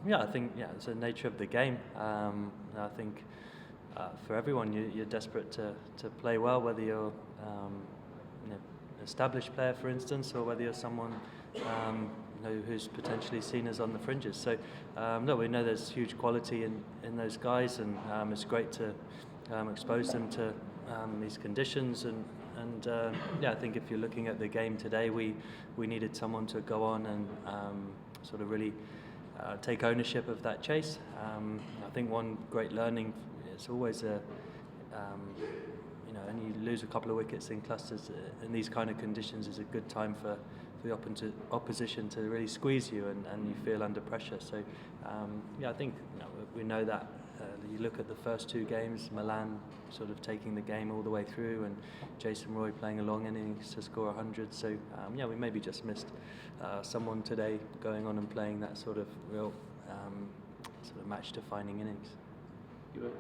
Yeah, I think it's the nature of the game. I think for everyone, you're desperate to play well, whether you're you know, an established player, for instance, or whether you're someone who's potentially seen as on the fringes. So no, we know there's huge quality in those guys, and it's great to expose them to these conditions. And I think if you're looking at the game today, we needed someone to go on and sort of really take ownership of that chase. I think one great learning is always and you lose a couple of wickets in clusters in these kind of conditions is a good time for the opposition to really squeeze you and you feel under pressure. So I think we know that. You look at the first two games, Milan sort of taking the game all the way through, and Jason Roy playing a long innings to score 100. So we maybe just missed someone today going on and playing that sort of real sort of match-defining innings. Josh,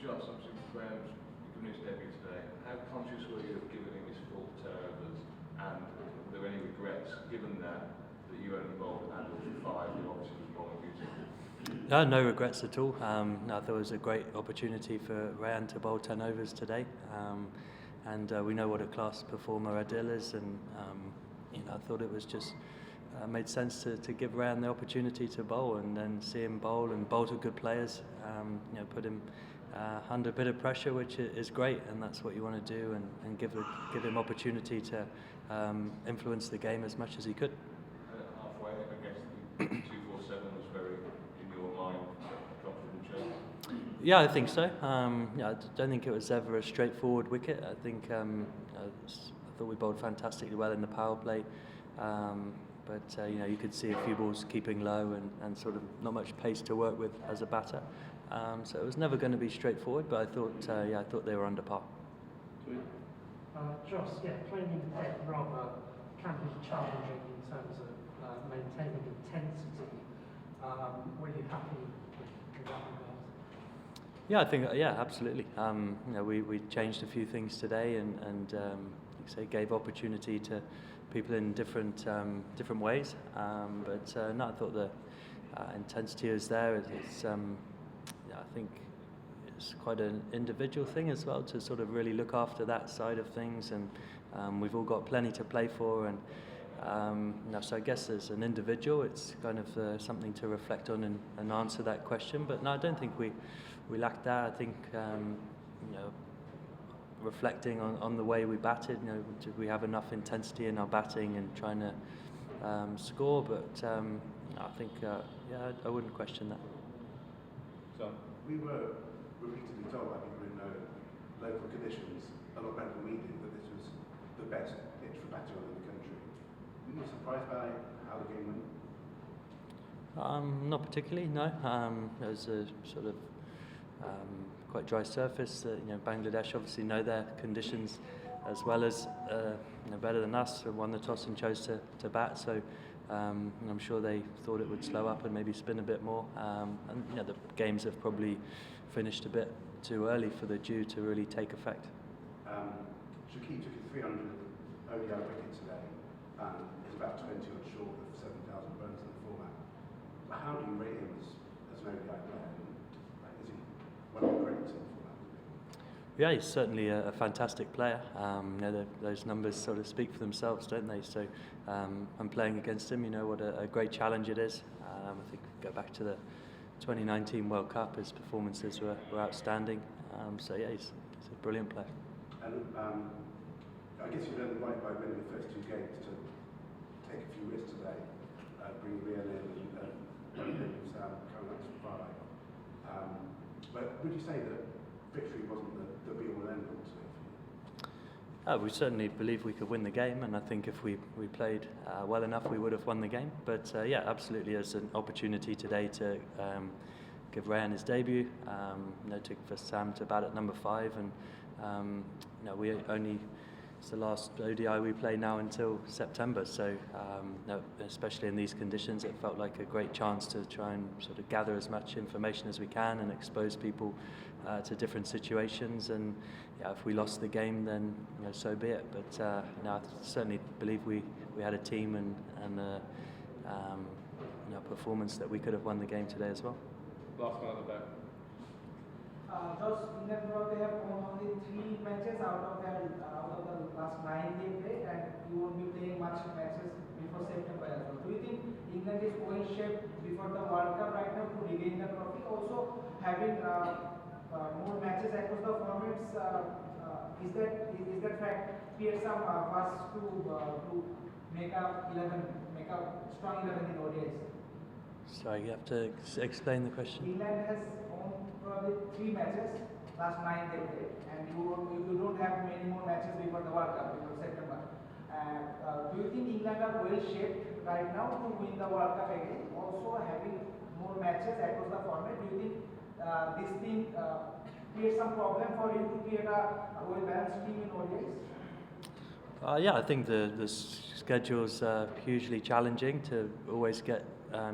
obviously, Graham's given his debut today. How conscious were you of giving him his full 10 overs, and were there any regrets, given that you only bowled and for 5, you obviously was bowling beautifully? No regrets at all. I thought it was a great opportunity for Rayan to bowl 10 overs today, and we know what a class performer Adil is, and I thought it was just made sense to give Rayan the opportunity to bowl, and then see him bowl and bowl to good players. Put him under a bit of pressure, which is great, and that's what you want to do, and give him opportunity to influence the game as much as he could. Halfway, I guess the 247 was very in your mind, confident choice. Yeah, I think so. I don't think it was ever a straightforward wicket. I think I thought we bowled fantastically well in the power play, but you could see a few balls keeping low and sort of not much pace to work with as a batter. So it was never going to be straightforward, but I thought they were under par. Josh, playing in debt rather can be challenging in terms of maintaining intensity. Were you happy with that regard? Yeah, I think absolutely. We changed a few things today, and like I say, gave opportunity to people in different ways. But I thought the intensity is there. I think it's quite an individual thing as well to sort of really look after that side of things, and we've all got plenty to play for, and so I guess as an individual it's kind of something to reflect on and answer that question. But no, I don't think we lacked that. I think reflecting on the way we batted, did we have enough intensity in our batting and trying to score? But I think I wouldn't question that. So we were repeatedly told, I think, in local conditions, a lot better than we did, that this was the best pitch for batsmen in the country. Were you surprised by how the game went? Not particularly, no. It was a sort of quite dry surface. Bangladesh obviously know their conditions as well as better than us. Won the toss and chose to bat. So I'm sure they thought it would slow up and maybe spin a bit more. And the games have probably finished a bit too early for the dew to really take effect. Shakib took a 300 ODI wicket today and is about 20 odd short of 7,000 runs in the format. But how do you rate him as an ODI player? Is he one of the greats in the format? Yeah, he's certainly a fantastic player. Those numbers sort of speak for themselves, don't they? So I'm playing against him. You know what a great challenge it is. I think go back to the 2019 World Cup, his performances were outstanding. He's a brilliant player. And I guess you learned right by winning the first two games to take a few risks today, bring Rian in and Sam coming up to 5. But would you say that victory wasn't the be-all and end-all to it? We certainly believe we could win the game, and I think if we played well enough, we would have won the game. But absolutely, as an opportunity today to give Rayan his debut, for Sam to bat at number 5, and it's the last ODI we play now until September. So especially in these conditions, it felt like a great chance to try and sort of gather as much information as we can and expose people to different situations. And if we lost the game, then so be it. But I certainly believe we had a team and performance that we could have won the game today as well. Last one at the back. Those England bro, they have won only 3 matches out of the last 9 they played, and you won't be playing much matches before September as well. Do you think England is well shaped before the World Cup right now to regain the trophy? Also, having more matches across the formats, is that fact create some fuss to make a strong 11 in ODIs? Sorry, you have to explain the question. England has won probably 3 matches, last 9 they played, and you don't have many more matches before the World Cup, before September. And do you think England are well shaped right now to win the World Cup again? Also having more matches across the format, do you think this thing creates some problem for you to create a well balanced team in ODIs? Yeah, I think the schedule's hugely challenging to always get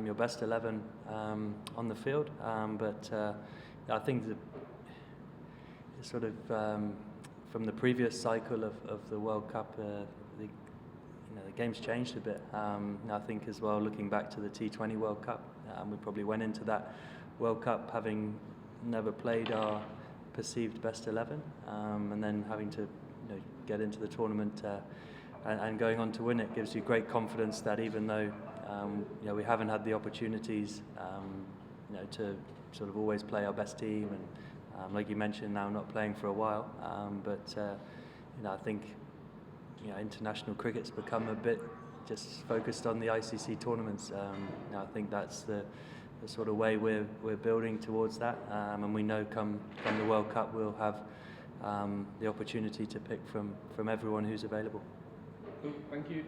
your best 11 on the field, but I think the sort of from the previous cycle of the World Cup, the game's changed a bit. I think as well, looking back to the T20 World Cup, we probably went into that World Cup having never played our perceived best 11, and then having to get into the tournament and going on to win it gives you great confidence that even though we haven't had the opportunities to sort of always play our best team, and like you mentioned, now not playing for a while, but I think international cricket's become a bit just focused on the ICC tournaments. I think that's the sort of way we're building towards that, and we know come the World Cup we'll have the opportunity to pick from everyone who's available. Thank you.